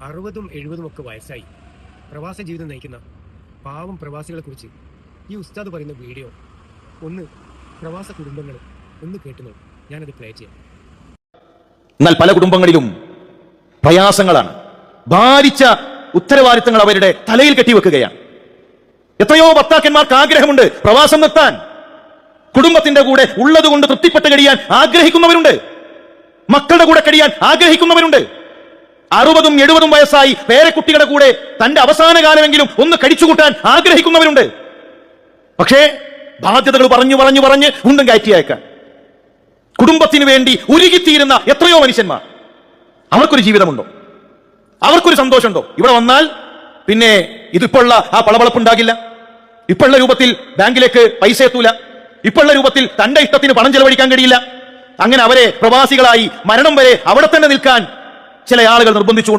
60ഉം 70ഉം ഒക്കെ വയസ്സായി പ്രവാസ ജീവിതം നയിക്കുന്ന പാവം പ്രവാസികളെ കുറിച്ച് ഈ ഉസ്താദ് പറയുന്ന വീഡിയോ ഒന്ന് പ്രവാസ കുടുംബങ്ങൾ ഒന്ന് കേട്ടു നോക്കും. ഞാനത് പ്ലേ ചെയ്യാം. എന്നാൽ പല കുടുംബങ്ങളിലും പ്രയാസങ്ങളാണ്. ഭാരിച്ച ഉത്തരവാദിത്തങ്ങൾ അവരുടെ തലയിൽ കെട്ടിവെക്കുകയാണ്. എത്രയോ ഭർത്താക്കന്മാർക്ക് ആഗ്രഹമുണ്ട് പ്രവാസം നിർത്താൻ. കുടുംബത്തിന്റെ കൂടെ ഉള്ളതുകൊണ്ട് തൃപ്തിപ്പെട്ട് കഴിയാൻ ആഗ്രഹിക്കുന്നവരുണ്ട്. മക്കളുടെ കൂടെ കഴിയാൻ ആഗ്രഹിക്കുന്നവരുണ്ട്. 60ഉം 70ഉം വയസ്സായി പേരക്കുട്ടികളുടെ കൂടെ തന്റെ അവസാന കാലമെങ്കിലും ഒന്ന് കഴിച്ചുകൂട്ടാൻ ആഗ്രഹിക്കുന്നവരുണ്ട്. പക്ഷേ ബാധ്യതകൾ പറഞ്ഞു വീണ്ടും കയറ്റിയേക്കാൻ കുടുംബത്തിന് വേണ്ടി ഉരുകിത്തീരുന്ന എത്രയോ മനുഷ്യന്മാർ. അവർക്കൊരു ജീവിതമുണ്ടോ? അവർക്കൊരു സന്തോഷമുണ്ടോ? ഇവിടെ വന്നാൽ പിന്നെ ഇതിപ്പോഴുള്ള ആ പളപളപ്പുണ്ടാകില്ല. ഇപ്പോഴുള്ള രൂപത്തിൽ ബാങ്കിലേക്ക് പൈസ എത്തൂല. ഇപ്പോഴുള്ള രൂപത്തിൽ തന്റെ ഇഷ്ടത്തിന് പണം ചെലവഴിക്കാൻ കഴിയില്ല. അങ്ങനെ അവരെ പ്രവാസികളായി മരണം വരെ അവിടെ തന്നെ നിൽക്കാൻ ചില ആളുകൾ നിർബന്ധിച്ചു.